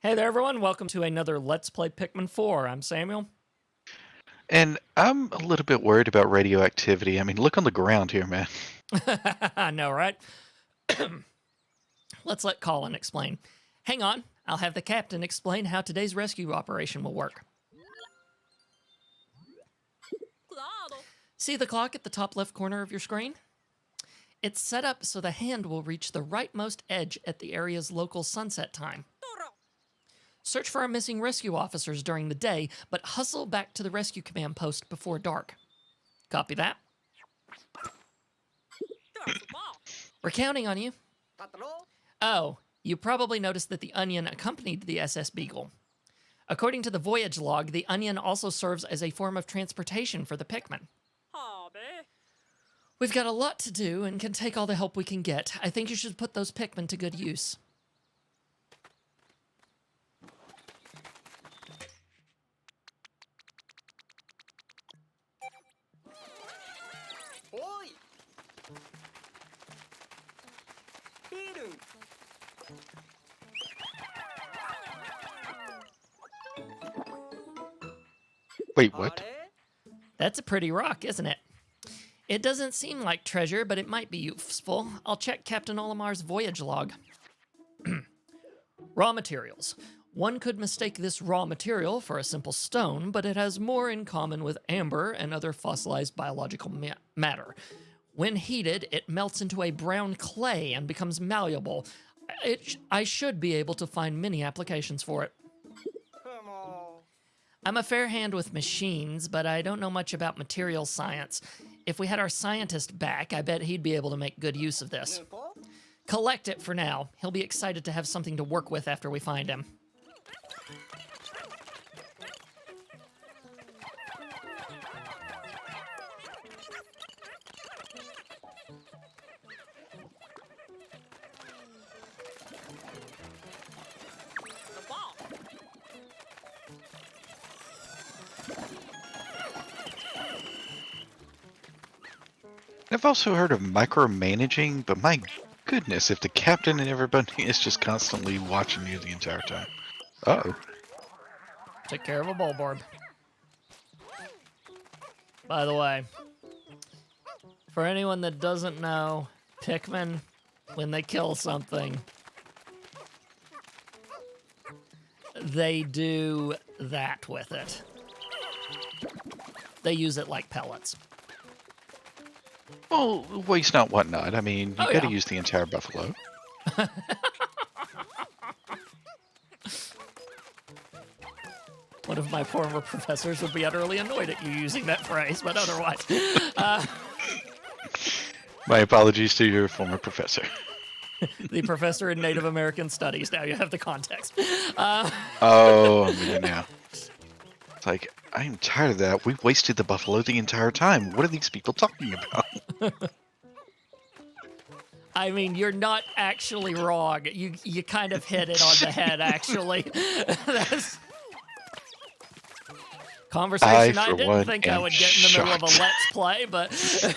Hey there, everyone. Welcome to another Let's Play Pikmin 4. I'm Samuel. And I'm a little bit worried about radioactivity. I mean, look on the ground here, man. I know, right? Let's let Colin explain. Hang on. I'll have the captain explain how today's rescue operation will work. See the clock at the top left corner of your screen? It's set up so the hand will reach the rightmost edge at the area's local sunset time. Search for our missing rescue officers during the day, but hustle back to the rescue command post before dark. Copy that? We're counting on you. Oh, you probably noticed that the Onion accompanied the SS Beagle. According to the voyage log, the Onion also serves as a form of transportation for the Pikmin. We've got a lot to do and can take all the help we can get. I think you should put those Pikmin to good use. Wait, what? That's a pretty rock, isn't it? It doesn't seem like treasure, but it might be useful. I'll check Captain Olimar's voyage log. Raw materials. One could mistake this raw material for a simple stone, but it has more in common with amber and other fossilized biological matter. When heated, it melts into a brown clay and becomes malleable. I should be able to find many applications for it. I'm a fair hand with machines, but I don't know much about materials science. If we had our scientist back, I bet he'd be able to make good use of this. Collect it for now. He'll be excited to have something to work with after we find him. I've also heard of micromanaging, but my goodness, if the captain and everybody is just constantly watching you the entire time. Uh-oh. Took care of a Bulborb. By the way, for anyone that doesn't know, Pikmin, when they kill something, they do that with it. They use it like pellets. Well, waste not, whatnot. I mean, you gotta yeah. use the entire buffalo. One of my former professors would be utterly annoyed at you using that phrase, but otherwise. My apologies to your former professor. The professor in Native American Studies. Now you have the context. Oh, I'm with you now. It's like, I'm tired of that. We've wasted the buffalo the entire time. What are these people talking about? I mean, you're not actually wrong. You kind of hit it on the head, actually. That's conversation I didn't think I would get in the middle of a Let's Play, but...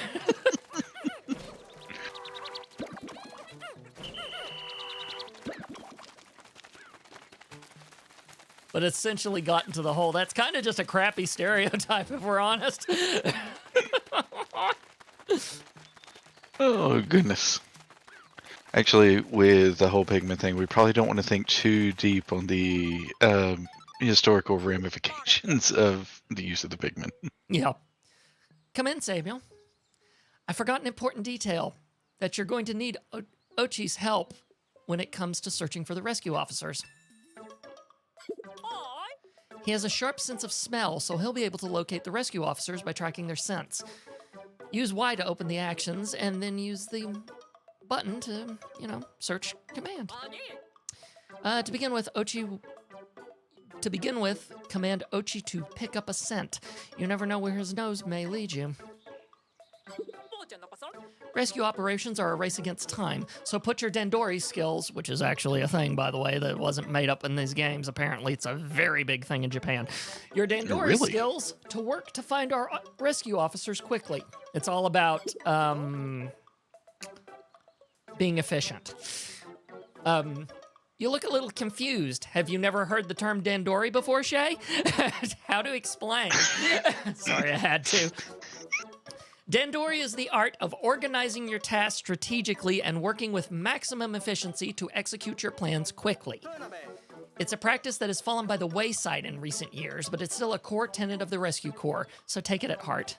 but essentially got into the hole. That's kind of just a crappy stereotype, if we're honest. Oh, goodness. Actually, with the whole Pikmin thing, we probably don't want to think too deep on the historical ramifications of the use of the Pikmin. Yeah. Come in, Samuel. I forgot an important detail, that you're going to need Ochi's help when it comes to searching for the rescue officers. He has a sharp sense of smell, so he'll be able to locate the rescue officers by tracking their scents. Use Y to open the actions, and then use the button to, search command. To begin with, command Ochi to pick up a scent. You never know where his nose may lead you. Rescue operations are a race against time, so put your Dandori skills, which is actually a thing, by the way, that wasn't made up in these games. Apparently, it's a very big thing in Japan. Your Dandori skills to work to find our rescue officers quickly. It's all about being efficient. You look a little confused. Have you never heard the term Dandori before, Shay? How to explain? Sorry, I had to. Dandori is the art of organizing your tasks strategically and working with maximum efficiency to execute your plans quickly. It's a practice that has fallen by the wayside in recent years, but it's still a core tenet of the Rescue Corps, so take it at heart.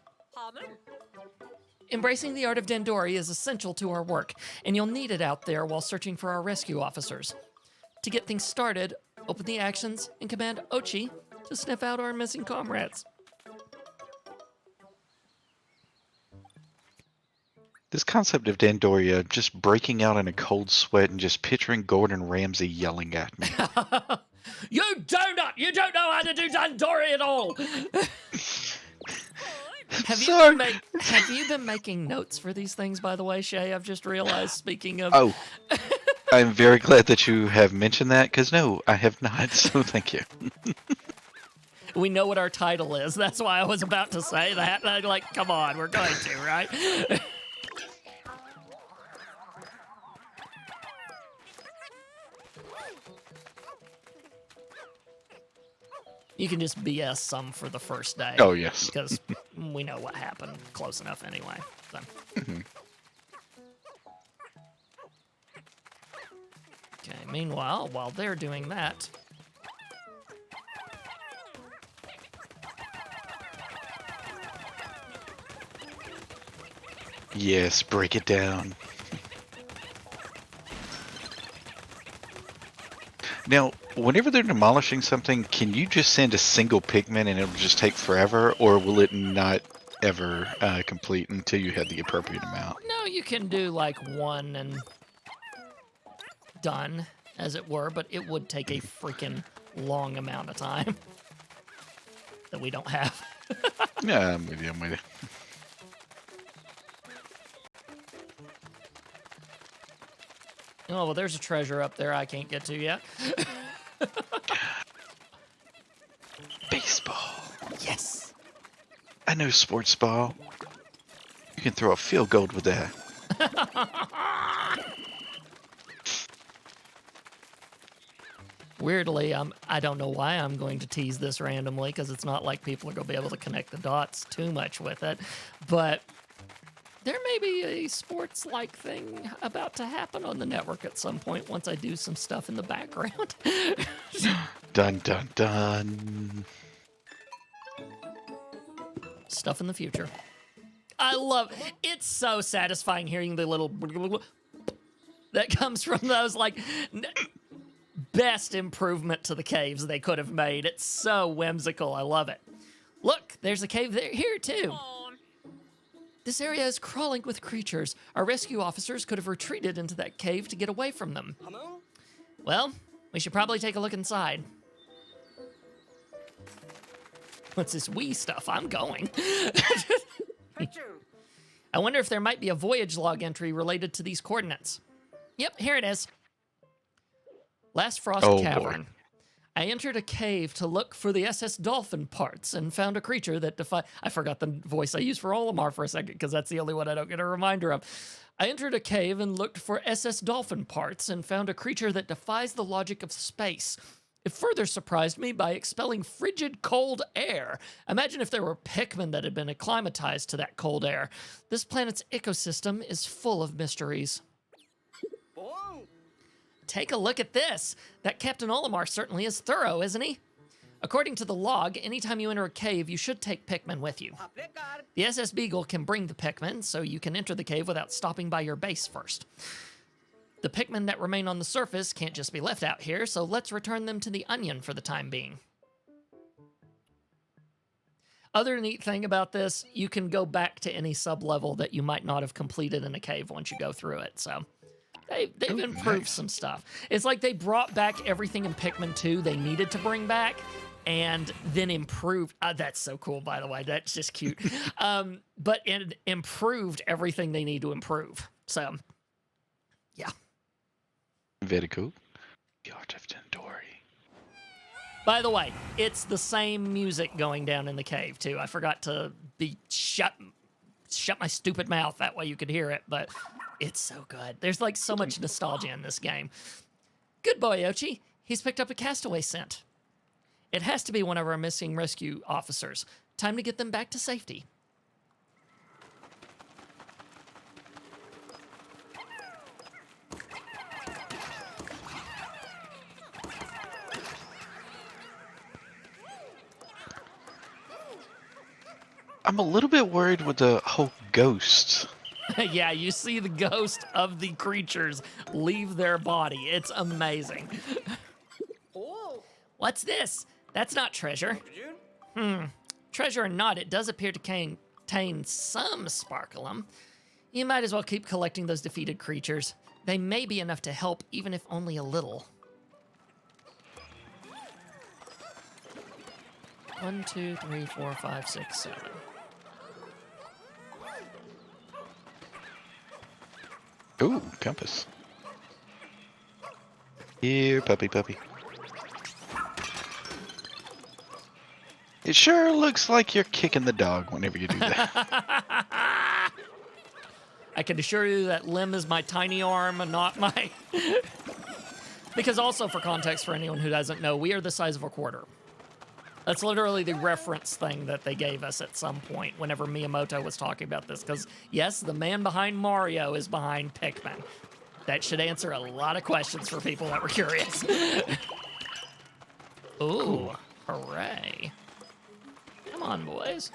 Embracing the art of Dandori is essential to our work, and you'll need it out there while searching for our rescue officers. To get things started, open the actions and command Ochi to sniff out our missing comrades. This concept of Dandoria, just breaking out in a cold sweat and just picturing Gordon Ramsay yelling at me. You donut! You don't know how to do Dandori at all! Have you been making notes for these things, by the way, Shay? I've just realized, speaking of... Oh, I'm very glad that you have mentioned that, because no, I have not, so thank you. We know what our title is. That's why I was about to say that. Like, come on, we're going to, right? You can just BS some for the first day. Oh, yes. Because we know what happened close enough anyway. So. Okay, meanwhile, while they're doing that... Yes, break it down. Now, whenever they're demolishing something, can you just send a single Pikmin and it'll just take forever, or will it not ever complete until you have the appropriate amount? No, you can do like one and done, as it were, but it would take a freaking long amount of time that we don't have. Yeah, I'm with you, I'm with you. Oh, well, there's a treasure up there I can't get to yet. Baseball. Yes. I know sports ball. You can throw a field goal with that. Weirdly, I don't know why I'm going to tease this randomly, because it's not like people are going to be able to connect the dots too much with it, but there may be a sports-like thing about to happen on the network at some point once I do some stuff in the background. Dun, dun, dun. Stuff in the future. I love it's so satisfying hearing the little that comes from those, like, best improvement to the caves they could have made. It's so whimsical. I love it. Look, there's a cave there here too. This area is crawling with creatures. Our rescue officers could have retreated into that cave to get away from them. Well, we should probably take a look inside. What's this wee stuff? I'm going. I wonder if there might be a voyage log entry related to these coordinates. Yep, here it is. Last Frost Cavern. Boy. I entered a cave to look for the SS Dolphin parts and found a creature that defied... I forgot the voice I used for Olimar for a second because that's the only one I don't get a reminder of. I entered a cave and looked for SS Dolphin parts and found a creature that defies the logic of space. It further surprised me by expelling frigid cold air. Imagine if there were Pikmin that had been acclimatized to that cold air. This planet's ecosystem is full of mysteries. Take a look at this. That Captain Olimar certainly is thorough, isn't he? According to the log, anytime you enter a cave, you should take Pikmin with you. The SS Beagle can bring the Pikmin, so you can enter the cave without stopping by your base first. The Pikmin that remain on the surface can't just be left out here, so let's return them to the Onion for the time being. Other neat thing about this, you can go back to any sub-level that you might not have completed in a cave once you go through it, so... They've improved some stuff. It's like they brought back everything in Pikmin 2 they needed to bring back, and then improved... that's so cool, by the way. That's just cute. But it improved everything they need to improve. So, yeah. Very cool. The Art of Dandori. By the way, it's the same music going down in the cave, too. I forgot to shut my stupid mouth. That way you could hear it, but... It's so good. There's like so much nostalgia in this game. Good boy, Ochi. He's picked up a castaway scent. It has to be one of our missing rescue officers. Time to get them back to safety. I'm a little bit worried with the whole ghost. Yeah, you see the ghost of the creatures leave their body. It's amazing. What's this? That's not treasure. Treasure or not, it does appear to contain some sparklum. You might as well keep collecting those defeated creatures. They may be enough to help, even if only a little. 1, 2, 3, 4, 5, 6, 7. Ooh, compass. Here, puppy. It sure looks like you're kicking the dog whenever you do that. I can assure you that limb is my tiny arm and not my... Because also, for context, for anyone who doesn't know, we are the size of a quarter. That's literally the reference thing that they gave us at some point whenever Miyamoto was talking about this. Because, yes, the man behind Mario is behind Pikmin. That should answer a lot of questions for people that were curious. Ooh, hooray. Come on, boys.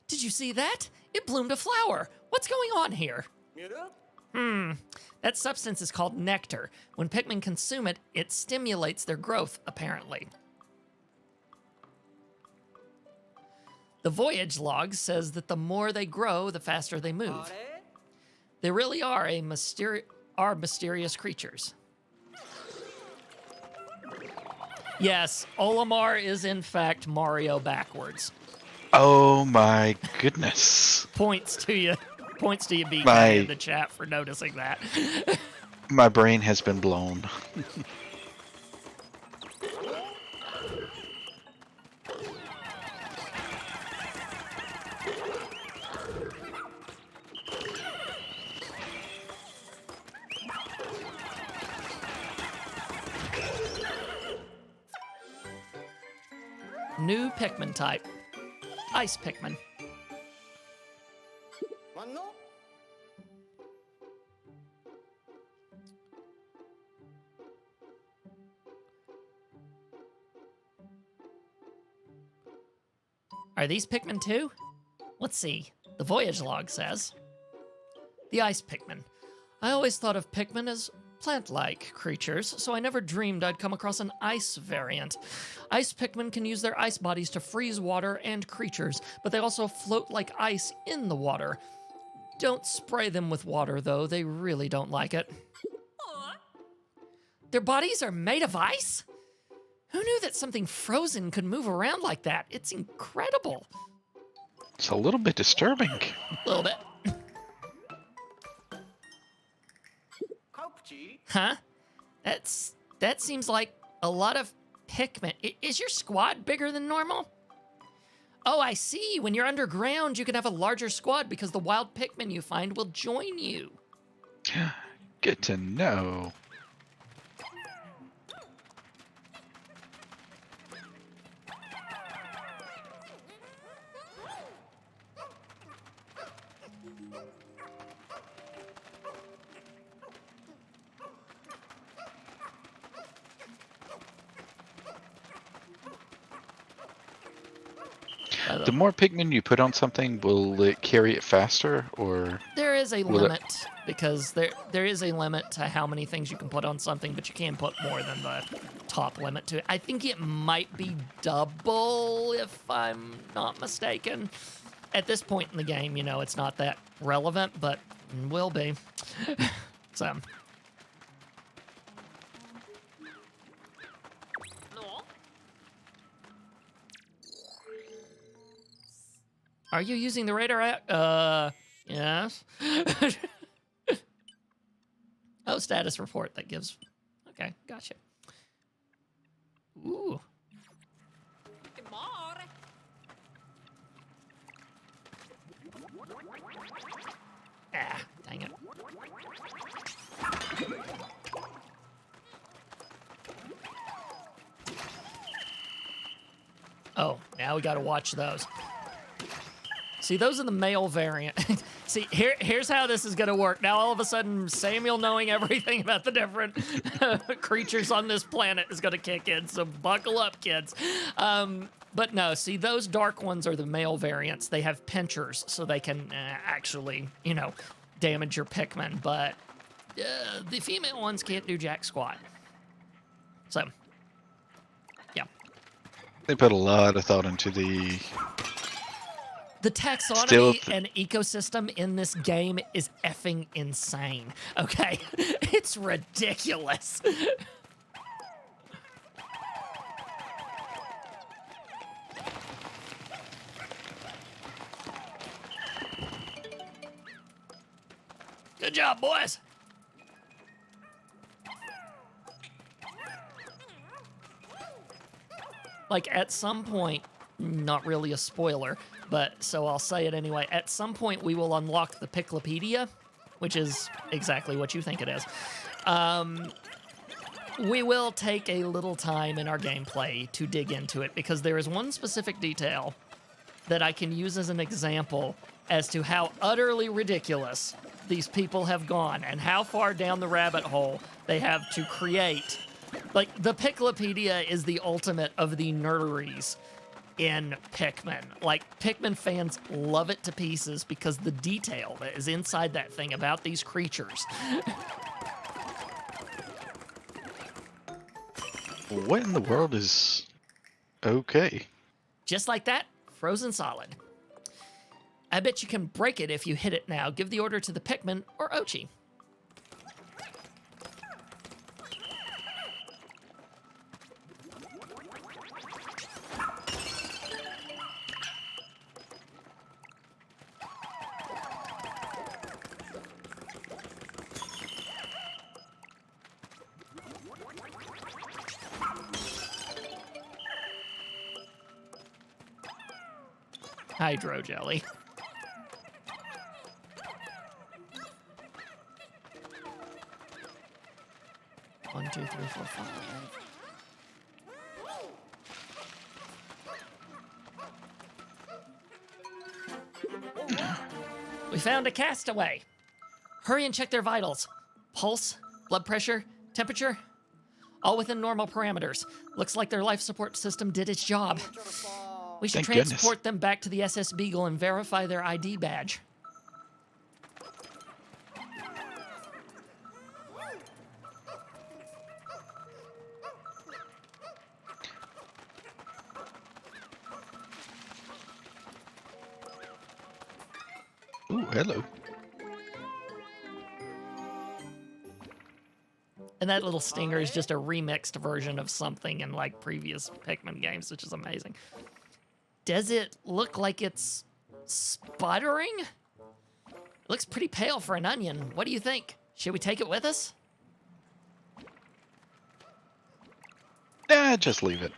Did you see that? It bloomed a flower. What's going on here? That substance is called nectar. When Pikmin consume it, it stimulates their growth, apparently. The voyage log says that the more they grow, the faster they move. They really are mysterious creatures. Yes, Olimar is in fact Mario backwards. Oh my goodness. Points to you, BK, in the chat for noticing that. My brain has been blown. New Pikmin type. Ice Pikmin. Are these Pikmin too? Let's see. The voyage log says. The Ice Pikmin. I always thought of Pikmin as plant-like creatures, so I never dreamed I'd come across an ice variant. Ice Pikmin can use their ice bodies to freeze water and creatures, but they also float like ice in the water. Don't spray them with water, though. They really don't like it. Their bodies are made of ice? Who knew that something frozen could move around like that? It's incredible. It's a little bit disturbing. A little bit. Huh? That seems like a lot of Pikmin. Is your squad bigger than normal? Oh, I see. When you're underground, you can have a larger squad because the wild Pikmin you find will join you. Good to know. The more Pikmin you put on something, will it carry it faster, or? There is a limit, because there is a limit to how many things you can put on something, but you can put more than the top limit to it. I think it might be double, if I'm not mistaken. At this point in the game, you know, it's not that relevant, but will be. So. Are you using the radar app? Yes. Oh, status report that gives... Okay, gotcha. Ooh. Ah, dang it. now we got to watch those. See, those are the male variant. See, here's how this is going to work. Now, all of a sudden, Samuel knowing everything about the different creatures on this planet is going to kick in, so buckle up, kids. But no, see, those dark ones are the male variants. They have pinchers, so they can actually, you know, damage your Pikmin, but the female ones can't do jack squat. So, yeah. They put a lot of thought into the... The taxonomy and ecosystem in this game is effing insane, okay? It's ridiculous. Good job, boys. Like, at some point, not really a spoiler, but so I'll say it anyway. At some point, we will unlock the Piklopedia, which is exactly what you think it is. We will take a little time in our gameplay to dig into it because there is one specific detail that I can use as an example as to how utterly ridiculous these people have gone and how far down the rabbit hole they have to create. Like, the Piklopedia is the ultimate of the nerderies in Pikmin. Like, Pikmin fans love it to pieces because the detail that is inside that thing about these creatures. What in the world is okay? Just like that, frozen solid. I bet you can break it if you hit it now. Give the order to the Pikmin or Ochi. Hydro jelly. One, two, three, four, five. We found a castaway. Hurry and check their vitals. Pulse, blood pressure, temperature, all within normal parameters. Looks like their life support system did its job. We should Thank transport them back to the SS Beagle and verify their ID badge. Ooh, hello. And that little stinger is just a remixed version of something in like previous Pikmin games, which is amazing. Does it look like it's sputtering? It looks pretty pale for an onion. What do you think? Should we take it with us? Nah, just leave it.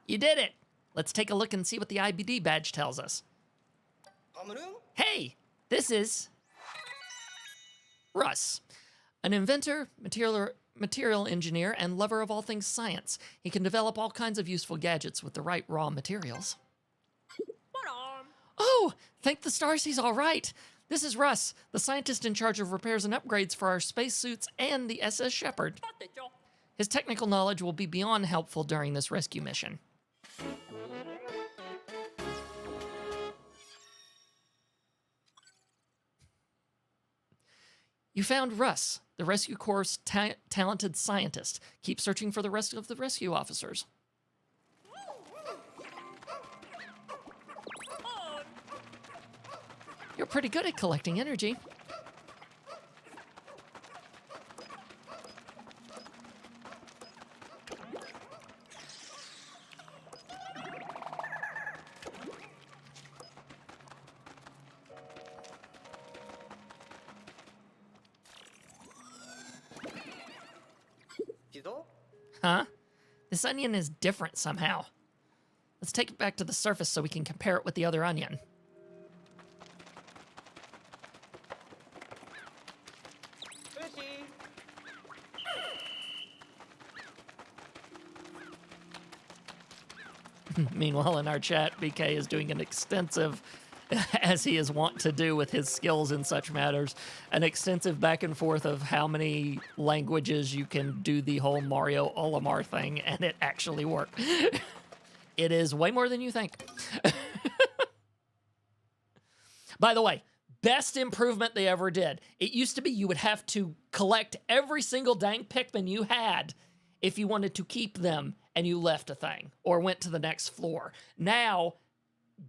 You did it! Let's take a look and see what the IBD badge tells us. Hey! This is... Russ. An inventor, material engineer, and lover of all things science. He can develop all kinds of useful gadgets with the right raw materials. Oh! Thank the stars he's all right! This is Russ, the scientist in charge of repairs and upgrades for our spacesuits and the SS Shepherd. His technical knowledge will be beyond helpful during this rescue mission. You found Russ, the Rescue Corps' talented scientist. Keep searching for the rest of the rescue officers. You're pretty good at collecting energy. Huh? This onion is different somehow. Let's take it back to the surface so we can compare it with the other onion. Meanwhile, in our chat, BK is doing an extensive, as he is wont to do with his skills in such matters, an extensive back and forth of how many languages you can do the whole Mario Olimar thing, and it actually worked. It is way more than you think. By the way, best improvement they ever did. It used to be you would have to collect every single dang Pikmin you had if you wanted to keep them and you left a thing or went to the next floor. Now,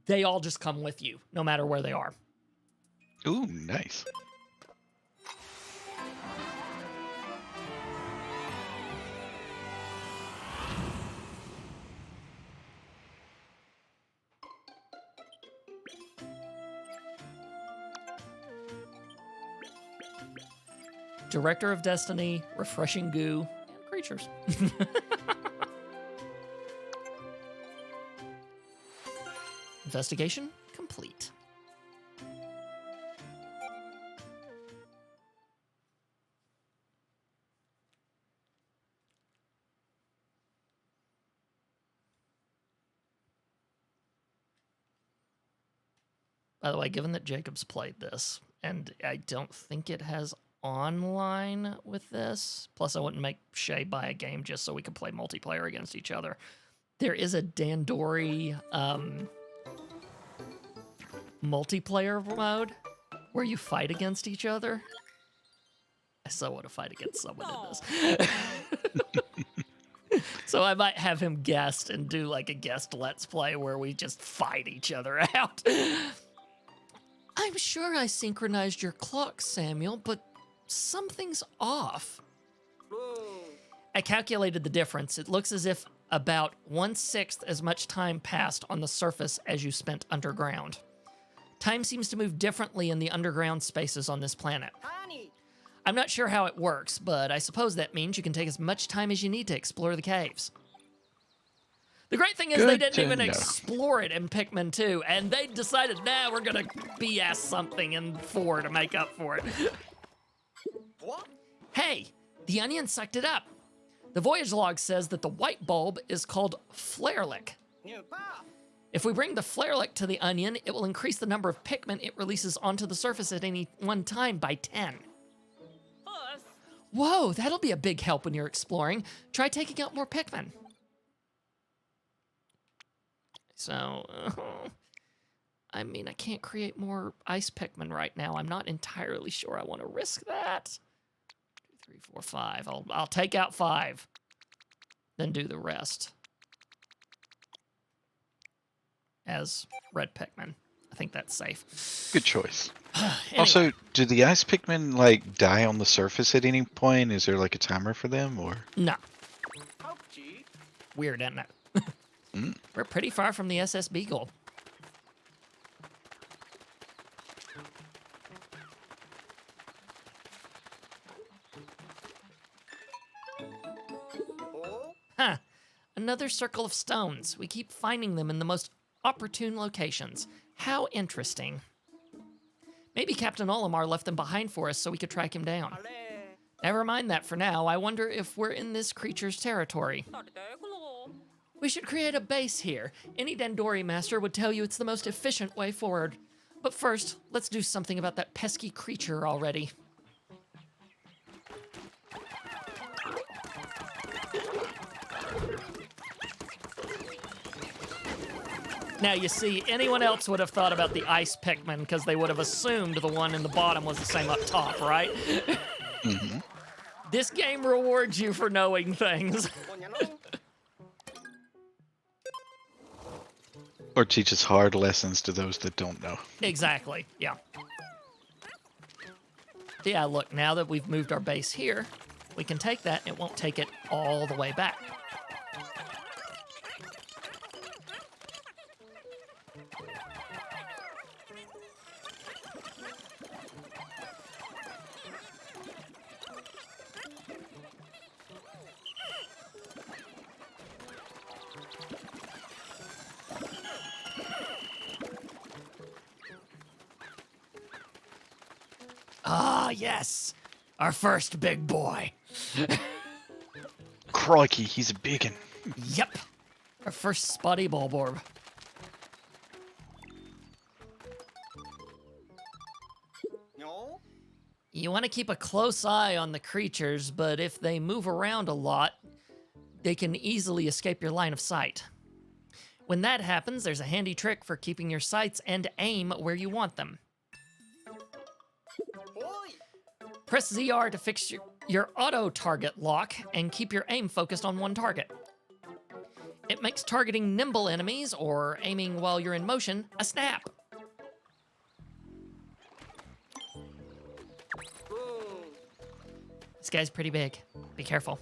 they all just come with you, no matter where they are. Ooh, nice. Director of Destiny, Refreshing Goo, and Creatures. Investigation complete. By the way, given that Jacob's played this, and I don't think it has online with this, plus I wouldn't make Shay buy a game just so we could play multiplayer against each other. There is a Dandori multiplayer mode where you fight against each other. I so want to fight against someone in this. So I might have him guest and do like a guest let's play where we just fight each other out. I'm sure I synchronized your clock, Samuel, but something's off. I calculated the difference. It looks as if about 1/6 as much time passed on the surface as you spent underground. Time seems to move differently in the underground spaces on this planet. I'm not sure how it works, but I suppose that means you can take as much time as you need to explore the caves. The great thing is they didn't even explore it in Pikmin 2, and they decided, nah, we're gonna BS something in 4 to make up for it. What? Hey, the onion sucked it up. The voyage log says that the white bulb is called Flarelick. If we bring the Flarelick to the onion, it will increase the number of Pikmin it releases onto the surface at any one time by 10. Whoa, that'll be a big help when you're exploring. Try taking out more Pikmin. So, I mean, I can't create more ice Pikmin right now. I'm not entirely sure I want to risk that. 2, 3, 4, 5. I'll take out 5, then do the rest as red Pikmin. I think that's safe. Good choice. Anyway. Also, do the ice Pikmin like die on the surface at any point? Is there like a timer for them, or? No. Weird, isn't it? We're pretty far from the SS Beagle. Huh. Another circle of stones. We keep finding them in the most opportune locations. How interesting. Maybe Captain Olimar left them behind for us so we could track him down. Never mind that for now. I wonder if we're in this creature's territory. We should create a base here. Any Dandori master would tell you it's the most efficient way forward. But first, let's do something about that pesky creature already. Now, you see, anyone else would have thought about the ice Pikmin because they would have assumed the one in the bottom was the same up top, right? Mm-hmm. This game rewards you for knowing things. Or teaches hard lessons to those that don't know. Exactly, yeah. Yeah, look, now that we've moved our base here, we can take that and it won't take it all the way back. Ah, yes. Our first big boy. Crikey, he's a biggin. Yep. Our first spotty bulborb. No? You want to keep a close eye on the creatures, but if they move around a lot, they can easily escape your line of sight. When that happens, there's a handy trick for keeping your sights and aim where you want them. Oi! Press ZR to fix your auto-target lock and keep your aim focused on one target. It makes targeting nimble enemies or aiming while you're in motion a snap. Boom! This guy's pretty big. Be careful.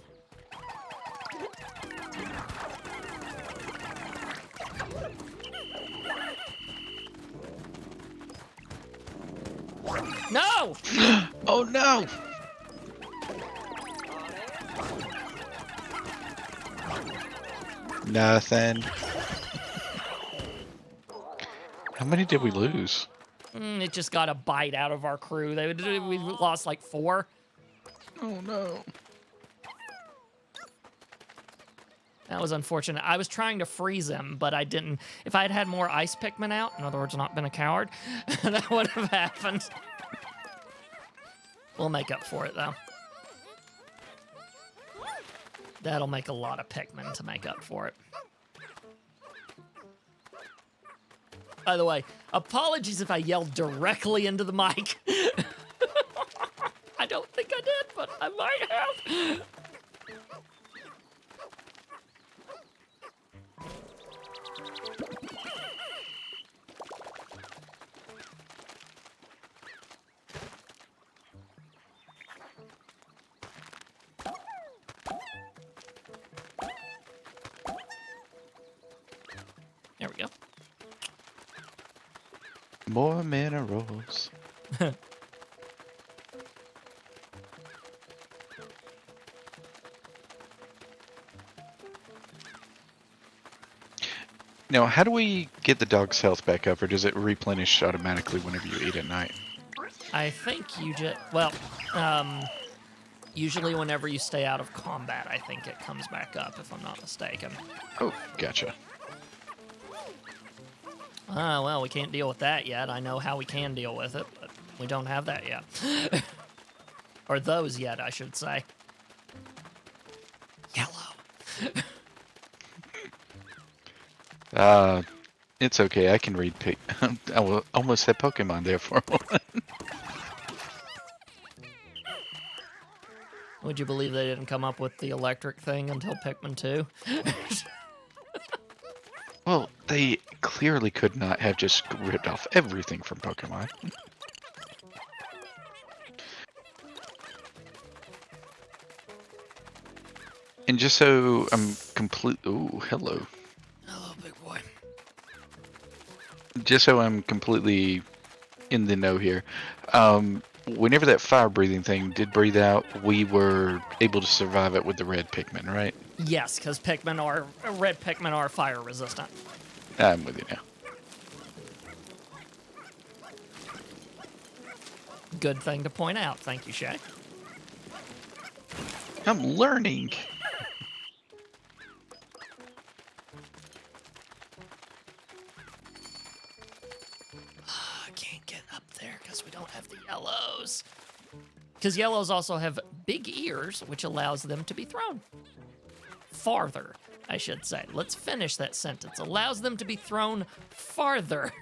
No! Oh no! Nothing. How many did we lose? It just got a bite out of our crew. We lost like 4. Oh no. That was unfortunate. I was trying to freeze him, but I didn't. If I had had more ice Pikmin out, in other words, not been a coward, that would have happened. We'll make up for it, though. That'll make a lot of Pikmin to make up for it. By the way, apologies if I yelled directly into the mic. I don't think I did, but I might have. There we go. More minerals. Now, how do we get the dog's health back up, or does it replenish automatically whenever you eat at night? I think you just, well, usually whenever you stay out of combat, I think it comes back up, if I'm not mistaken. Oh, gotcha. Ah, well, we can't deal with that yet. I know how we can deal with it, but we don't have that yet. Or those yet, I should say. Yellow. It's okay. I can read. I almost said Pokemon there for a moment. Would you believe they didn't come up with the electric thing until Pikmin 2? Well, they clearly could not have just ripped off everything from Pokemon. And just so I'm complete. Ooh, hello. Hello, big boy. Just so I'm completely in the know here. Whenever that fire breathing thing did breathe out, we were able to survive it with the red Pikmin, right? Yes, because red Pikmin are fire resistant. I'm with you now. Good thing to point out. Thank you, Shay. I'm learning. I can't get up there because we don't have the yellows. Because yellows also have big ears, which allows them to be thrown farther, I should say. Let's finish that sentence. Allows them to be thrown farther.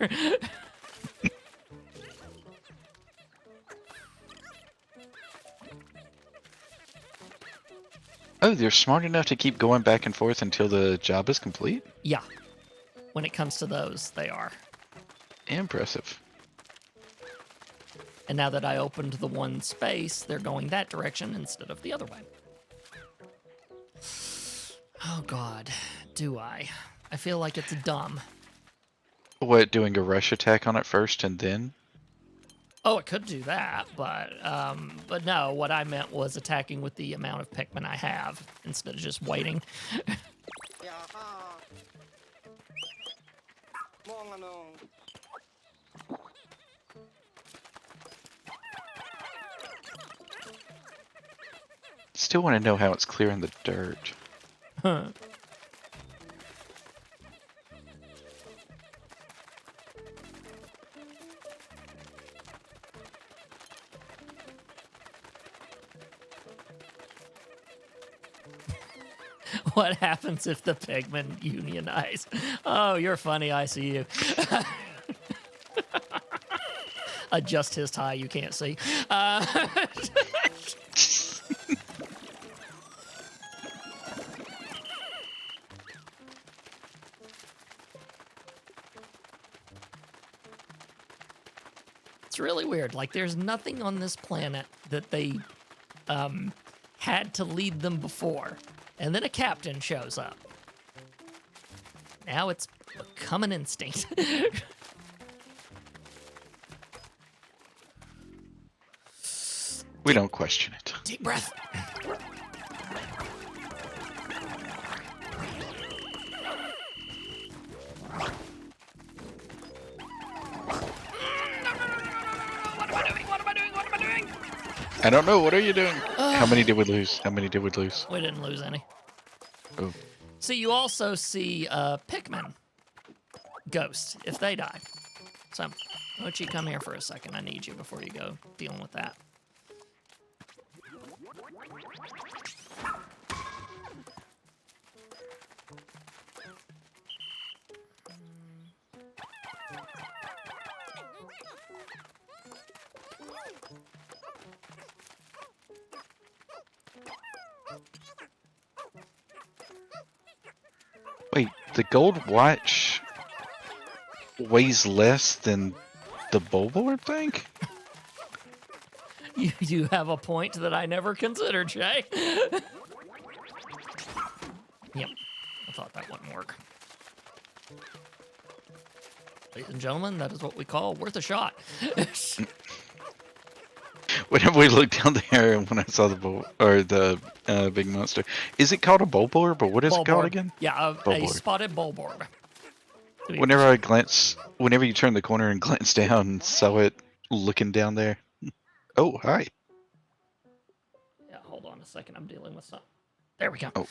Oh, they're smart enough to keep going back and forth until the job is complete? Yeah. When it comes to those, they are. Impressive. And now that I opened the one space, they're going that direction instead of the other way. Oh, God. Do I? I feel like it's dumb. What, doing a rush attack on it first and then? Oh, it could do that, but no, what I meant was attacking with the amount of Pikmin I have instead of just waiting. Yaha. Mga nung. Still want to know how it's clearing the dirt. Huh. What happens if the Pikmin unionize? Oh, you're funny, I see you. Adjust his tie, you can't see. It's really weird. Like, there's nothing on this planet that they had to lead them before. And then a captain shows up. Now it's become an instinct. We don't question it. Deep breath. I don't know. What are you doing? How many did we lose? How many did we lose? We didn't lose any. Oh. So you also see Pikmin ghosts if they die. So why don't you come here for a second? I need you before you go dealing with that. Wait, the gold watch weighs less than the Bulbor thing? You have a point that I never considered, Shay. Yep. I thought that wouldn't work. Ladies and gentlemen, that is what we call worth a shot. Whenever we looked down there and when I saw the big monster, is it called a Bulbor? But what is it called Bulborb. again? Yeah, a Bulborb. spotted Bulborb. Whenever you turn the corner and glance down, saw it looking down there. Oh, hi. Yeah, hold on a second. I'm dealing with something. There we go. Oh,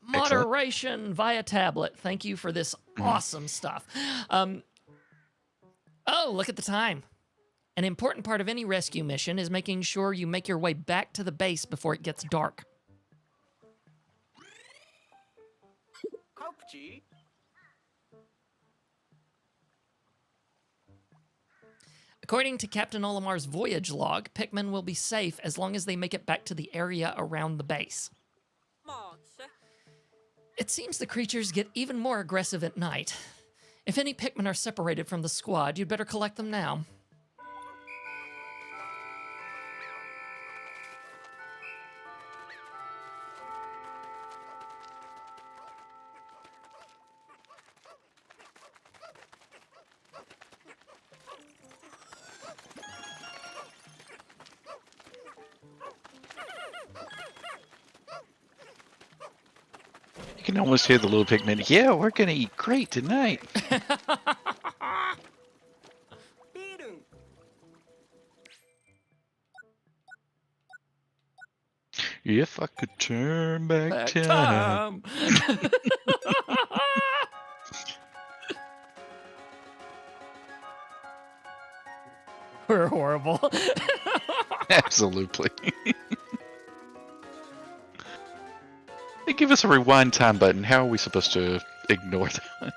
Moderation via tablet. Thank you for this awesome stuff. Oh, look at the time. An important part of any rescue mission is making sure you make your way back to the base before it gets dark. Kopji. According to Captain Olimar's voyage log, Pikmin will be safe as long as they make it back to the area around the base. It seems the creatures get even more aggressive at night. If any Pikmin are separated from the squad, you'd better collect them now. You can almost hear the little Pikmin. Yeah, we're gonna eat great tonight. Birun. If I could turn back Back time. time. We're horrible. Absolutely. They give us a rewind time button. How are we supposed to ignore that?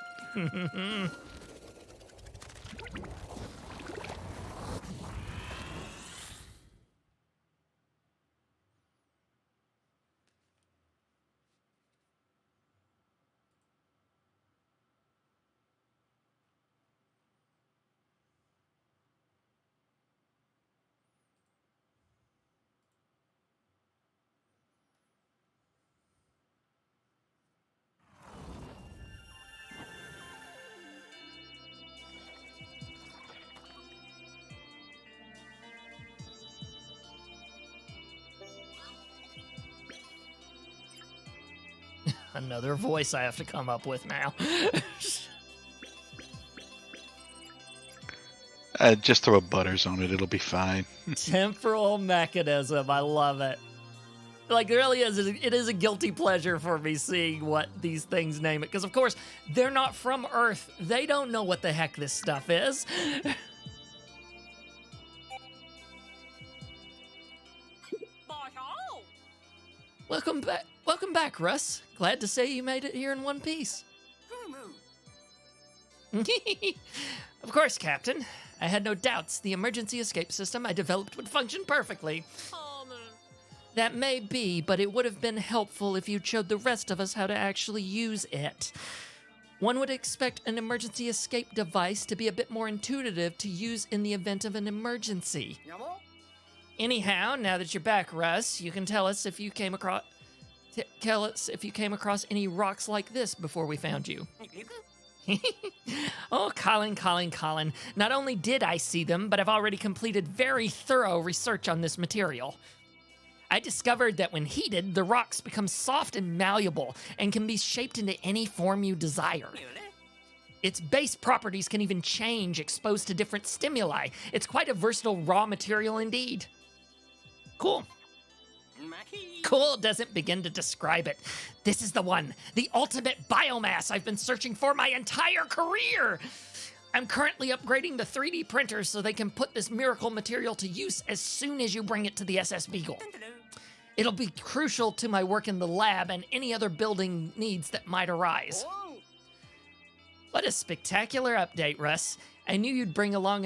Another voice I have to come up with now. Just throw butters on it. It'll be fine. Temporal mechanism. I love it. Like, it really is. It is a guilty pleasure for me seeing what these things name it. Because, of course, they're not from Earth. They don't know what the heck this stuff is. Welcome back, Russ. Glad to say you made it here in one piece. Of course, Captain. I had no doubts the emergency escape system I developed would function perfectly. That may be, but it would have been helpful if you showed the rest of us how to actually use it. One would expect an emergency escape device to be a bit more intuitive to use in the event of an emergency. Anyhow, now that you're back, Russ, you can tell us if you came across any rocks like this before we found you. Oh, Colin. Not only did I see them, but I've already completed very thorough research on this material. I discovered that when heated, the rocks become soft and malleable and can be shaped into any form you desire. Its base properties can even change exposed to different stimuli. It's quite a versatile raw material indeed. Cool. Cool doesn't begin to describe it. This is the one, the ultimate biomass I've been searching for my entire career. I'm currently upgrading the 3D printers so they can put this miracle material to use as soon as you bring it to the SS Beagle. It'll be crucial to my work in the lab and any other building needs that might arise. What a spectacular update, Russ. I knew bringing along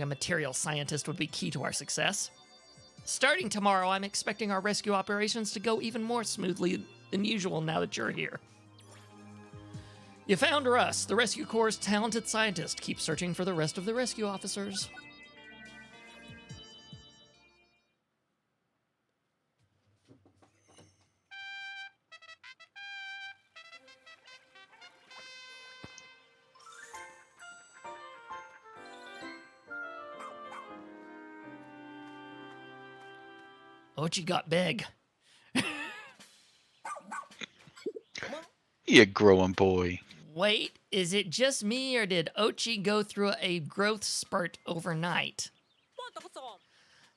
a material scientist would be key to our success. Starting tomorrow, I'm expecting our rescue operations to go even more smoothly than usual now that you're here. You found Russ, the Rescue Corps' talented scientist. Keep searching for the rest of the rescue officers. Ochi got big. You growing boy. Wait, is it just me or did Ochi go through a growth spurt overnight?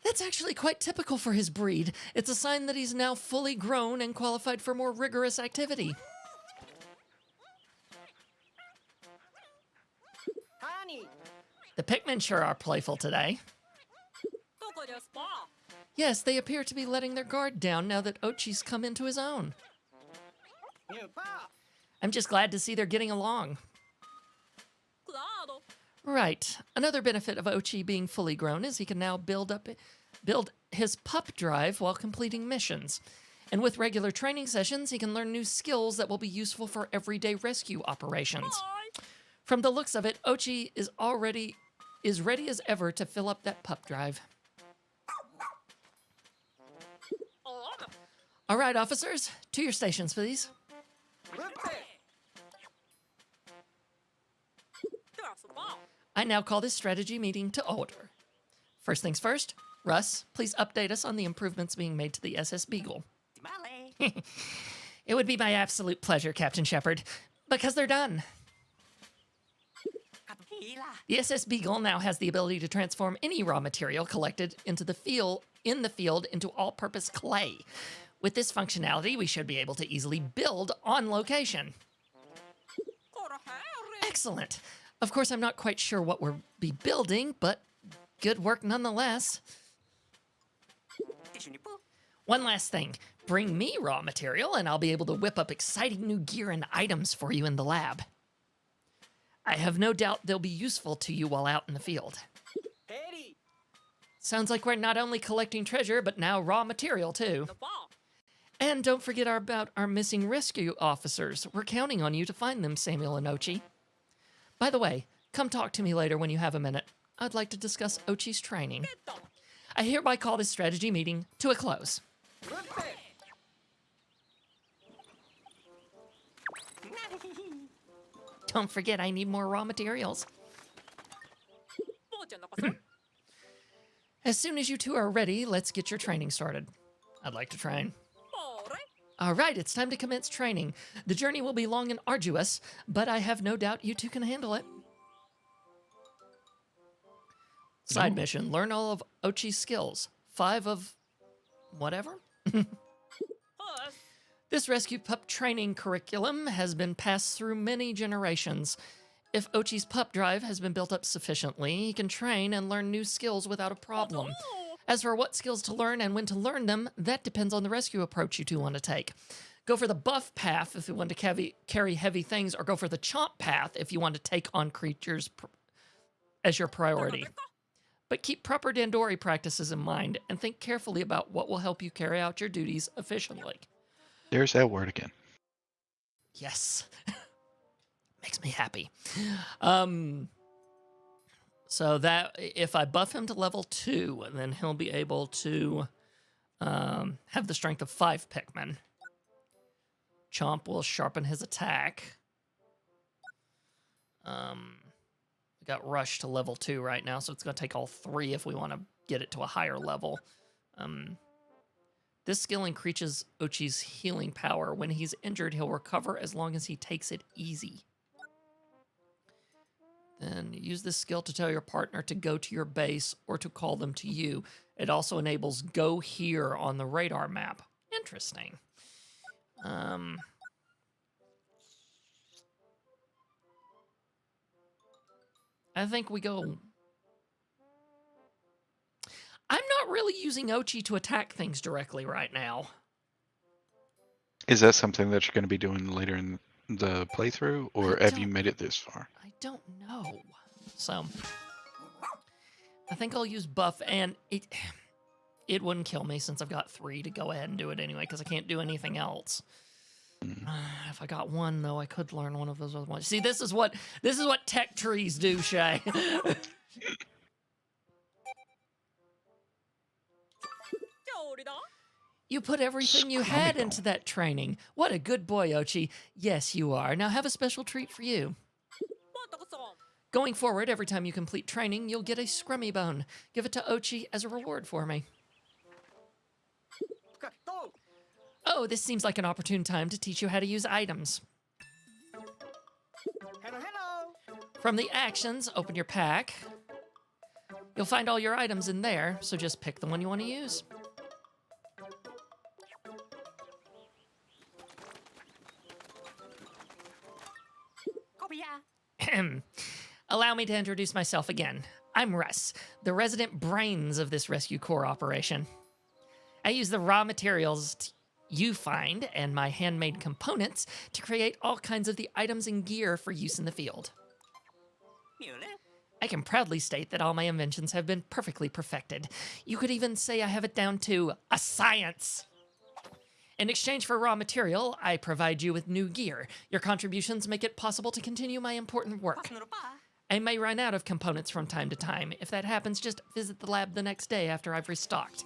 That's actually quite typical for his breed. It's a sign that he's now fully grown and qualified for more rigorous activity. The Pikmin sure are playful today. Yes, they appear to be letting their guard down now that Ochi's come into his own. I'm just glad to see they're getting along. Right. Another benefit of Ochi being fully grown is he can now build his pup drive while completing missions. And with regular training sessions, he can learn new skills that will be useful for everyday rescue operations. From the looks of it, Ochi is ready as ever to fill up that pup drive. All right, officers, to your stations, please. I now call this strategy meeting to order. First things first, Russ, please update us on the improvements being made to the SS Beagle. It would be my absolute pleasure, Captain Shepard, because they're done. The SS Beagle now has the ability to transform any raw material collected in the field into all-purpose clay. With this functionality, we should be able to easily build on location. Excellent. Of course, I'm not quite sure what we'll be building, but good work nonetheless. One last thing. Bring me raw material, and I'll be able to whip up exciting new gear and items for you in the lab. I have no doubt they'll be useful to you while out in the field. Sounds like we're not only collecting treasure, but now raw material, too. And don't forget about our missing rescue officers. We're counting on you to find them, Samuel and Ochi. By the way, come talk to me later when you have a minute. I'd like to discuss Ochi's training. I hereby call this strategy meeting to a close. Don't forget, I need more raw materials. As soon as you two are ready, let's get your training started. I'd like to train. All right, it's time to commence training. The journey will be long and arduous, but I have no doubt you two can handle it. Side mission, learn all of Ochi's skills. 5 of whatever? This rescue pup training curriculum has been passed through many generations. If Ochi's pup drive has been built up sufficiently, he can train and learn new skills without a problem. As for what skills to learn and when to learn them, that depends on the rescue approach you two want to take. Go for the buff path if you want to carry heavy things, or go for the chomp path if you want to take on creatures as your priority. But keep proper Dandori practices in mind and think carefully about what will help you carry out your duties efficiently. There's that word again. Yes. Makes me happy. So that if I buff him to level 2, then he'll be able to have the strength of 5 Pikmin. Chomp will sharpen his attack. We got Rush to level 2 right now, so it's going to take all 3 if we want to get it to a higher level. This skill increases Ochi's healing power. When he's injured, he'll recover as long as he takes it easy. Then use this skill to tell your partner to go to your base or to call them to you. It also enables go here on the radar map. Interesting. I think we go... I'm not really using Ochi to attack things directly right now. Is that something that you're going to be doing later in the playthrough, or have you made it this far? I don't know. So, I think I'll use buff, and it wouldn't kill me since I've got 3 to go ahead and do it anyway, because I can't do anything else. If I got 1, though, I could learn one of those other ones. See, this is what tech trees do, Shay. You put everything you had into that training. What a good boy, Ochi. Yes, you are. Now have a special treat for you. Going forward, every time you complete training, you'll get a scrummy bone. Give it to Ochi as a reward for me. Oh, this seems like an opportune time to teach you how to use items. From the actions, open your pack. You'll find all your items in there, so just pick the one you want to use. Allow me to introduce myself again. I'm Russ, the resident brains of this rescue corps operation. I use the raw materials you find and my handmade components to create all kinds of the items and gear for use in the field. I can proudly state that all my inventions have been perfectly perfected. You could even say I have it down to a science. In exchange for raw material, I provide you with new gear. Your contributions make it possible to continue my important work. I may run out of components from time to time. If that happens, just visit the lab the next day after I've restocked.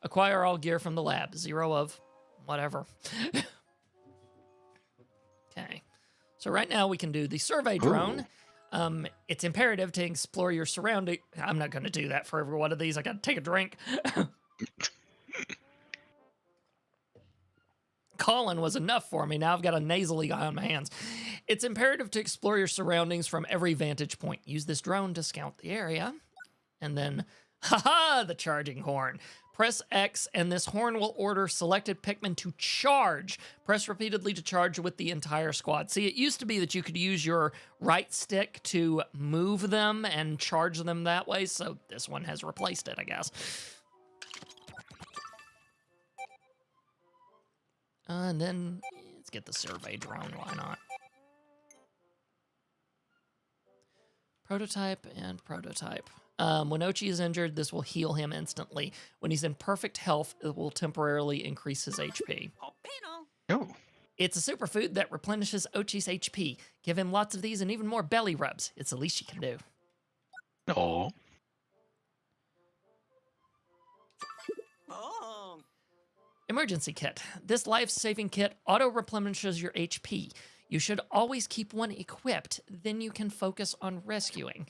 Acquire all gear from the lab. 0 of whatever. Okay. So right now we can do the survey drone. It's imperative to explore your surrounding. I'm not going to do that for every one of these. I got to take a drink. Colin was enough for me. Now I've got a nasally guy on my hands. It's imperative to explore your surroundings from every vantage point. Use this drone to scout the area. And then, haha, the charging horn. Press X and this horn will order selected Pikmin to charge. Press repeatedly to charge with the entire squad. See, it used to be that you could use your right stick to move them and charge them that way, so this one has replaced it, I guess. And then, let's get the survey drone, why not? Prototype and prototype. When Ochi is injured, this will heal him instantly. When he's in perfect health, it will temporarily increase his HP. Oh. It's a superfood that replenishes Ochi's HP. Give him lots of these and even more belly rubs. It's the least you can do. Oh. Emergency kit. This life-saving kit auto-replenishes your HP. You should always keep one equipped, then you can focus on rescuing.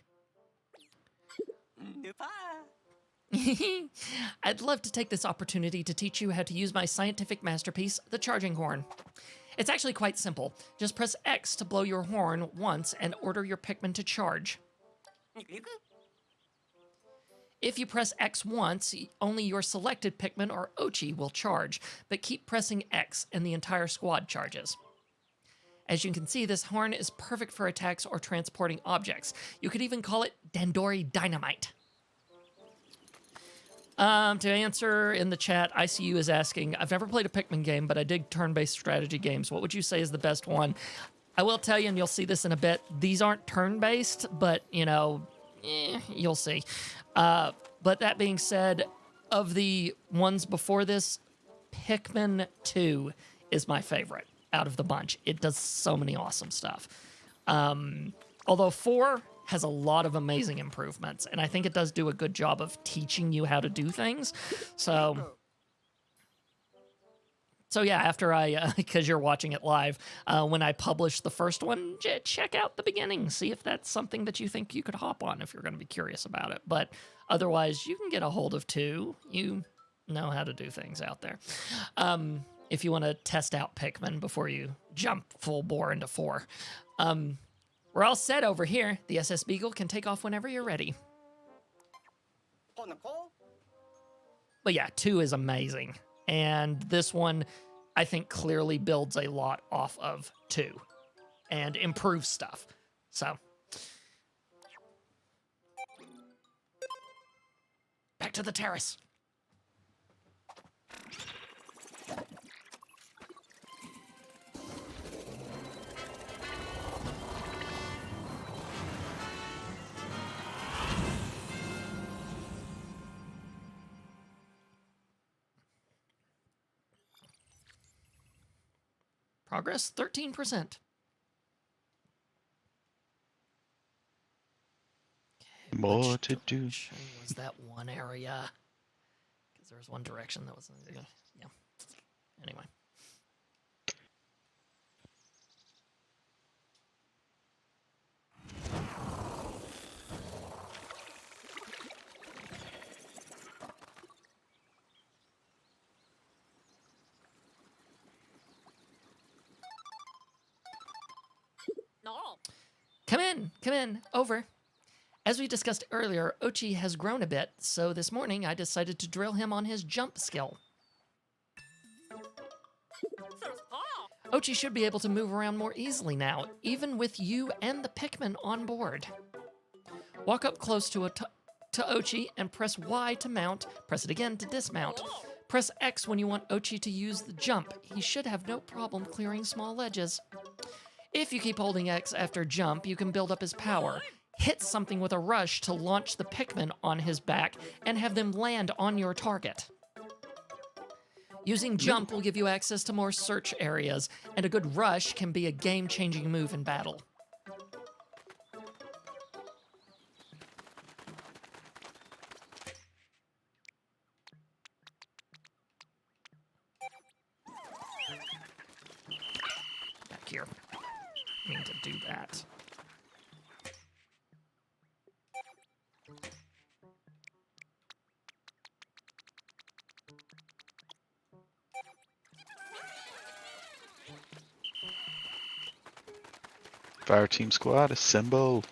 I'd love to take this opportunity to teach you how to use my scientific masterpiece, the charging horn. It's actually quite simple. Just press X to blow your horn once and order your Pikmin to charge. If you press X once, only your selected Pikmin or Ochi will charge, but keep pressing X and the entire squad charges. As you can see, this horn is perfect for attacks or transporting objects. You could even call it Dandori Dynamite. To answer in the chat, ICU is asking, I've never played a Pikmin game, but I dig turn-based strategy games. What would you say is the best one? I will tell you, and you'll see this in a bit, these aren't turn-based, but, you'll see. But that being said, of the ones before this, Pikmin 2 is my favorite out of the bunch. It does so many awesome stuff. Although 4 has a lot of amazing improvements, and I think it does do a good job of teaching you how to do things. So yeah, after because you're watching it live, when I publish the first one, check out the beginning. See if that's something that you think you could hop on if you're going to be curious about it. But otherwise, you can get a hold of 2. You know how to do things out there. If you want to test out Pikmin before you jump full bore into 4. We're all set over here. The SS Beagle can take off whenever you're ready. But yeah, 2 is amazing. And this one, I think, clearly builds a lot off of 2 and improves stuff. So, back to the terrace. Progress, 13%. More to do. Which was that one area? Because there was one direction that was... Yeah. Anyway. Come in, over. As we discussed earlier, Ochi has grown a bit, so this morning I decided to drill him on his jump skill. Ochi should be able to move around more easily now, even with you and the Pikmin on board. Walk up close to Ochi and press Y to mount, press it again to dismount. Press X when you want Ochi to use the jump. He should have no problem clearing small ledges. If you keep holding X after jump, you can build up his power. Hit something with a rush to launch the Pikmin on his back and have them land on your target. Using jump will give you access to more search areas, and a good rush can be a game-changing move in battle. Back here. I mean to do that. Fire team squad, assemble.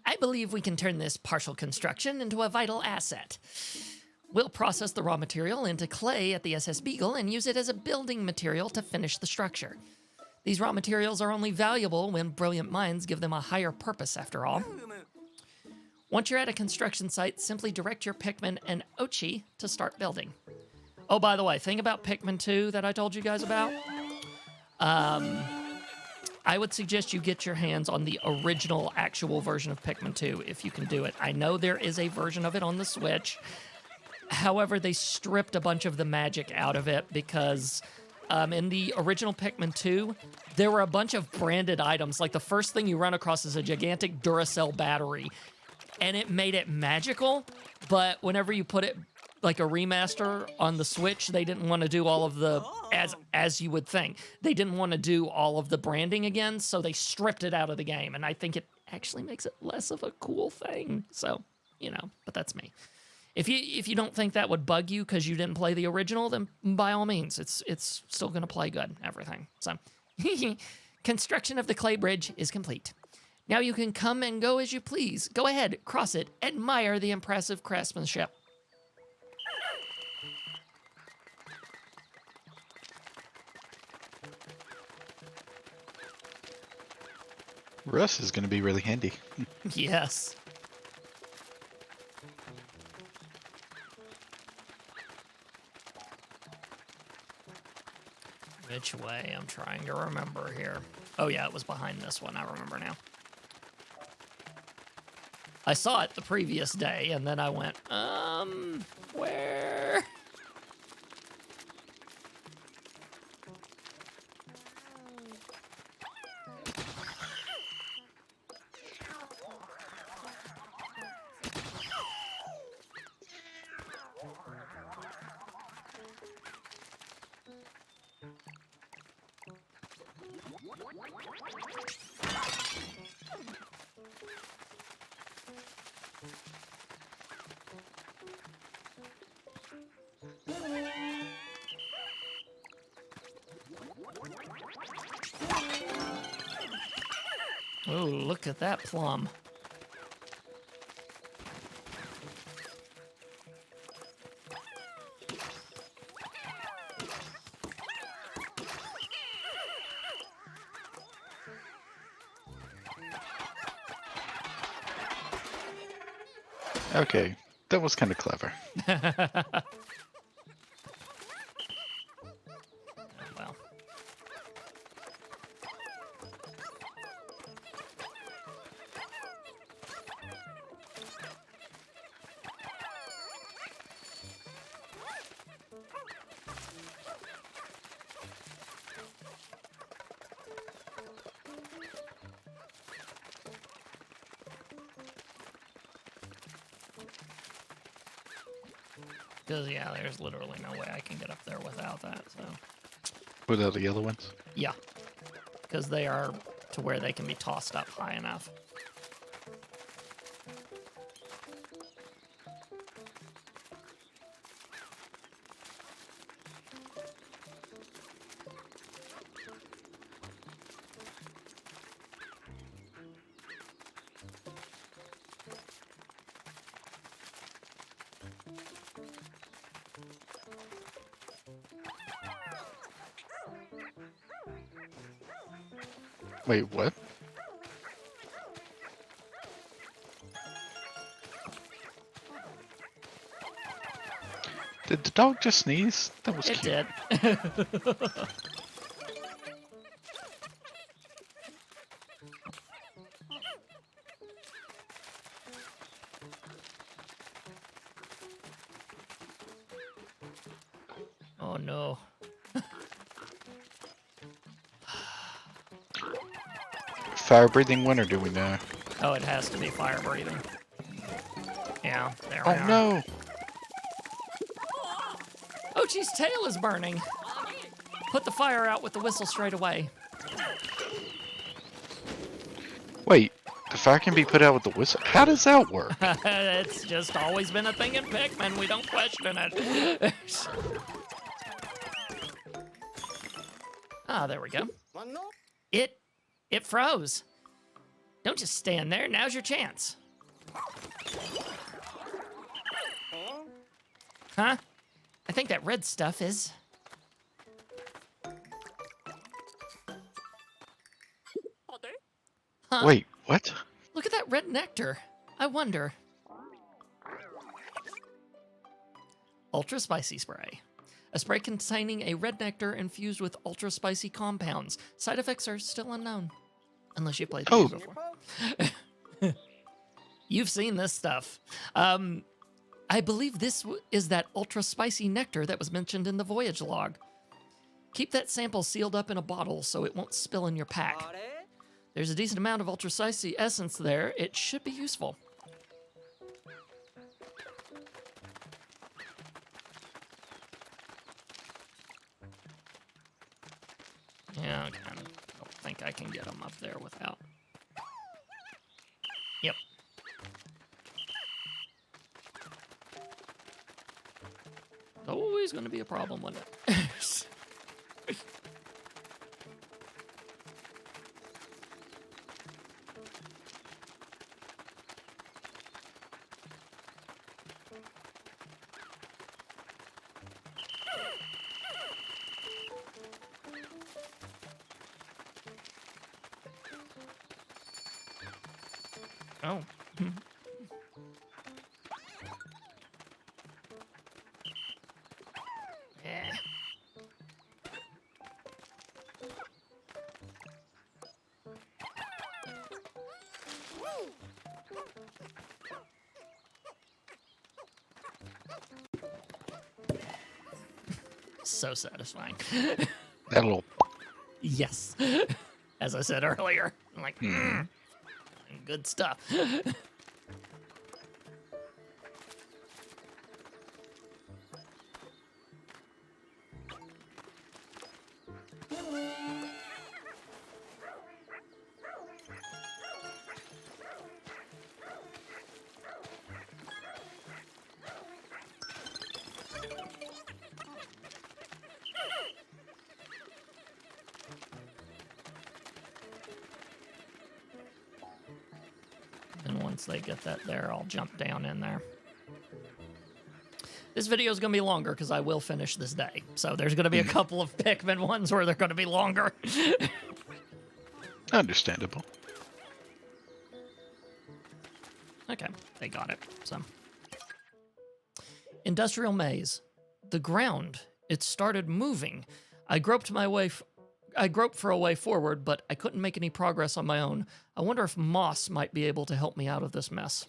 I believe we can turn this partial construction into a vital asset. We'll process the raw material into clay at the SS Beagle and use it as a building material to finish the structure. These raw materials are only valuable when brilliant minds give them a higher purpose, after all. Once you're at a construction site, simply direct your Pikmin and Ochi to start building. Oh, by the way, thing about Pikmin 2 that I told you guys about, I would suggest you get your hands on the original actual version of Pikmin 2 if you can do it. I know there is a version of it on the Switch. However, they stripped a bunch of the magic out of it because in the original Pikmin 2, there were a bunch of branded items. Like the first thing you run across is a gigantic Duracell battery, and it made it magical, but whenever you put it like a remaster on the Switch, they didn't want to do all of the, as you would think, they didn't want to do all of the branding again, so they stripped it out of the game, and I think it actually makes it less of a cool thing. So, but that's me. If you don't think that would bug you because you didn't play the original, then by all means, it's still gonna play good, everything. So, Construction of the clay bridge is complete. Now you can come and go as you please. Go ahead, cross it, admire the impressive craftsmanship. Russ is going to be really handy. Yes. Which way? I'm trying to remember here. Oh yeah, it was behind this one. I remember now. I saw it the previous day, and then I went, where? Oh, look at that plum. Okay, that was kind of clever. Well. Because, yeah, there's literally no way I can get up there without that, so. Without the yellow ones? Yeah. Because they are to where they can be tossed up high enough. Wait, what? Did the dog just sneeze? That was It cute. did. Oh no. Fire-breathing one, or do we know? Oh, it has to be fire breathing. Yeah, there we Oh are. no! Ochi's tail is burning. Put the fire out with the whistle straight away. Wait, the fire can be put out with the whistle? How does that work? It's just always been a thing in Pikmin. We don't question it. Ah, there we go. It froze. Don't just stand there. Now's your chance. Huh? I think that red stuff is... Huh? Wait, what? Look at that red nectar. I wonder. Ultra spicy spray. A spray containing a red nectar infused with ultra spicy compounds. Side effects are still unknown. Unless you played the game before. You've seen this stuff. I believe this is that ultra spicy nectar that was mentioned in the voyage log. Keep that sample sealed up in a bottle so it won't spill in your pack. There's a decent amount of ultra spicy essence there. It should be useful. Yeah, okay. I don't think I can get them up there without. Yep. Always going to be a problem with it. Oh. Yeah. So satisfying. That little. Yes. As I said earlier. I'm like, good stuff. And once they get that there, I'll jump down in there. This video is going to be longer because I will finish this day. So there's going to be a couple of Pikmin ones where they're going to be longer. Understandable. Okay, they got it. So, industrial maze. The ground. It started moving. I groped for a way forward, but I couldn't make any progress on my own. I wonder if moss might be able to help me out of this mess.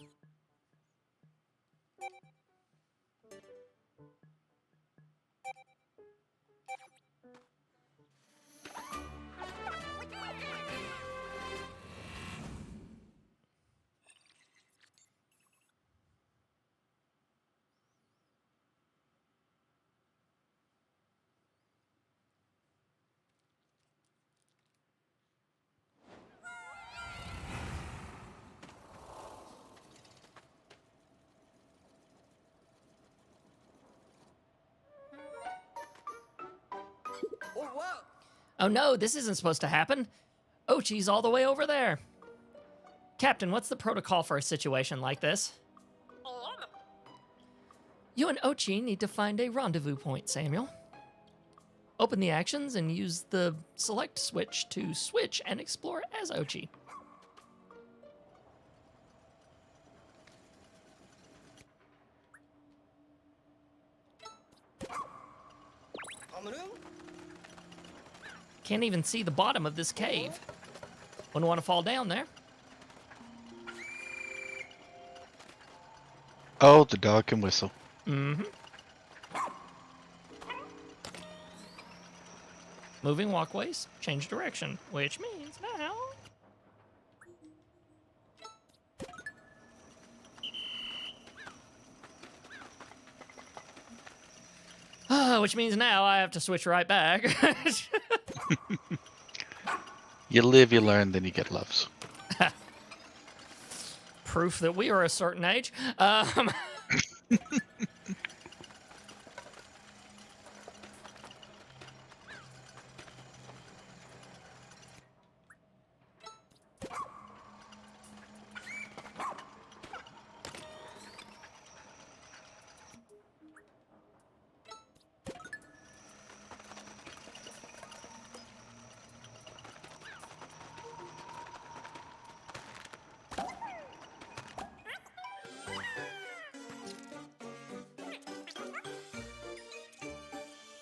Oh, wow. Oh no, this isn't supposed to happen. Ochi's all the way over there. Captain, what's the protocol for a situation like this? You and Ochi need to find a rendezvous point, Samuel. Open the actions and use the select switch to switch and explore as Ochi. Can't even see the bottom of this cave. Wouldn't want to fall down there. Oh, the dog can whistle. Mm-hmm. Moving walkways, change direction, which means now... which means now I have to switch right back. You live, you learn, then you get loves. Proof that we are a certain age.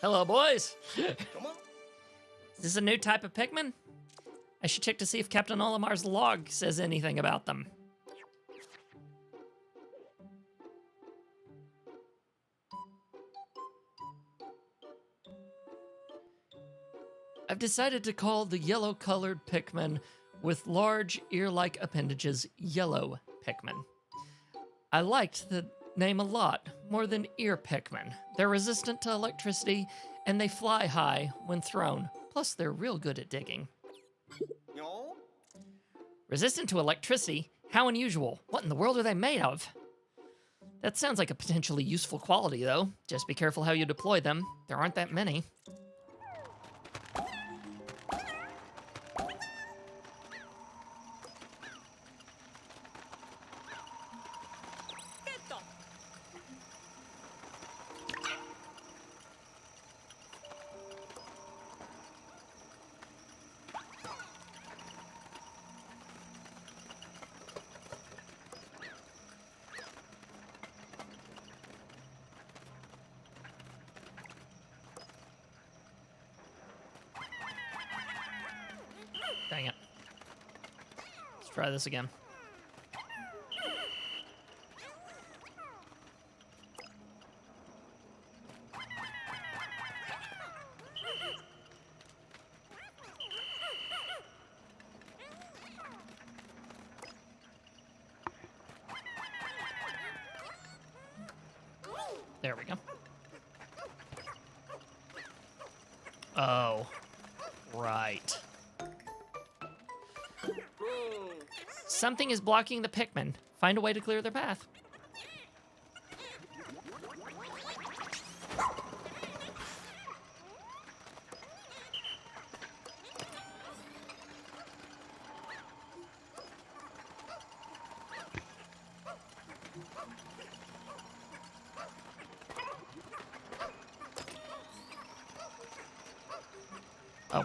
Hello, boys. Come on. Is this a new type of Pikmin? I should check to see if Captain Olimar's log says anything about them. I've decided to call the yellow-colored Pikmin with large ear-like appendages yellow Pikmin. I liked the name a lot, more than ear Pikmin. They're resistant to electricity, and they fly high when thrown. Plus, they're real good at digging. No. Resistant to electricity? How unusual. What in the world are they made of? That sounds like a potentially useful quality, though. Just be careful how you deploy them. There aren't that many. try this again. There we go. Oh, right. Something is blocking the Pikmin. Find a way to clear their path. Oh.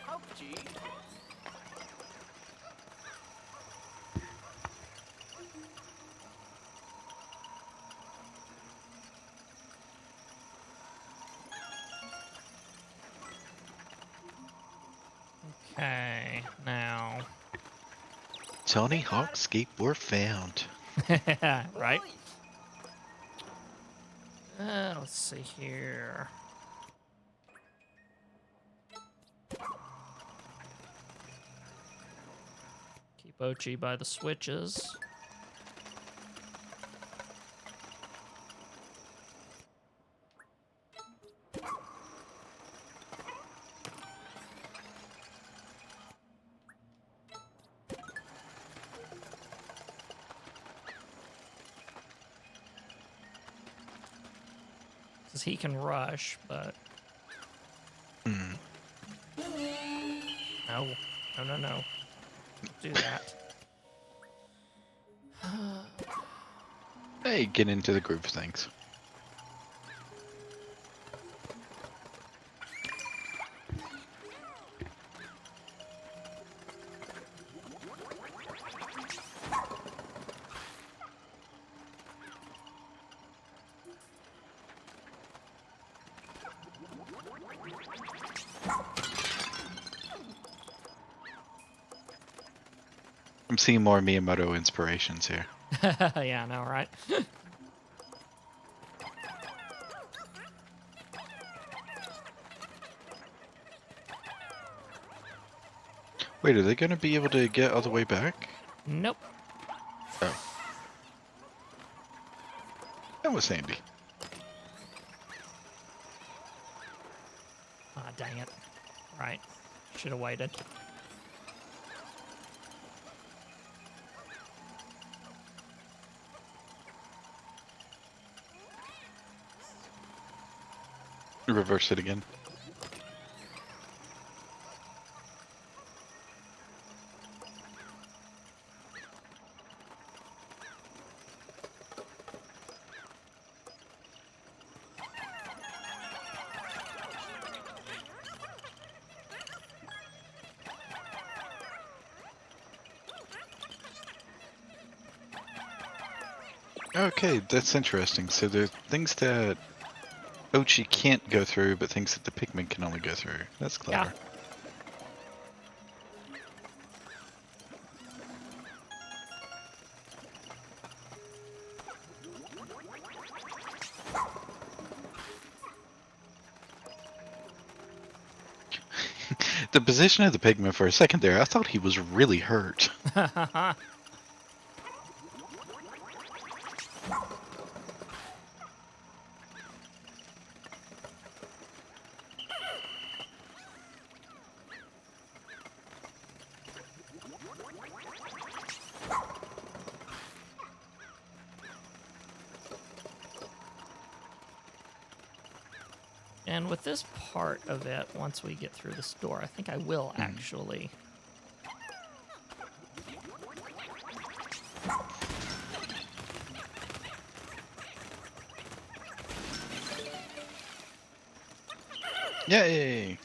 Ouchie. Okay, now. Tony Hawk skateboard found. Right? Let's see here. Keep Ochi by the switches. Because he can rush, but... Hmm. No. No, no, no. Don't do that. Hey, get into the groove of things. I'm seeing more Miyamoto inspirations here. Yeah, I know, right? Wait, are they going to be able to get all the way back? Nope. Oh. That was handy. Ah, dang it. Right. Should have waited. Reverse it again. Okay, that's interesting. So there are things that Ochi can't go through, but things that the Pikmin can only go through. That's clever. Yeah. The position of the Pikmin for a second there, I thought he was really hurt. And with this part of it, once we get through this door, I think I will actually... Yay!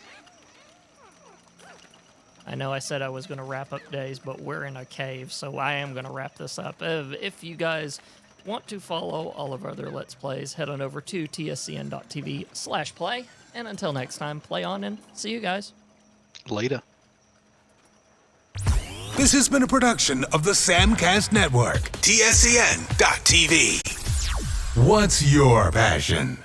I know I said I was going to wrap up days, but we're in a cave, so I am going to wrap this up. If you guys want to follow all of our other Let's Plays, head on over to tscn.tv/play. And until next time, play on and see you guys. Later. This has been a production of the Samcast Network, tscn.tv. What's your passion?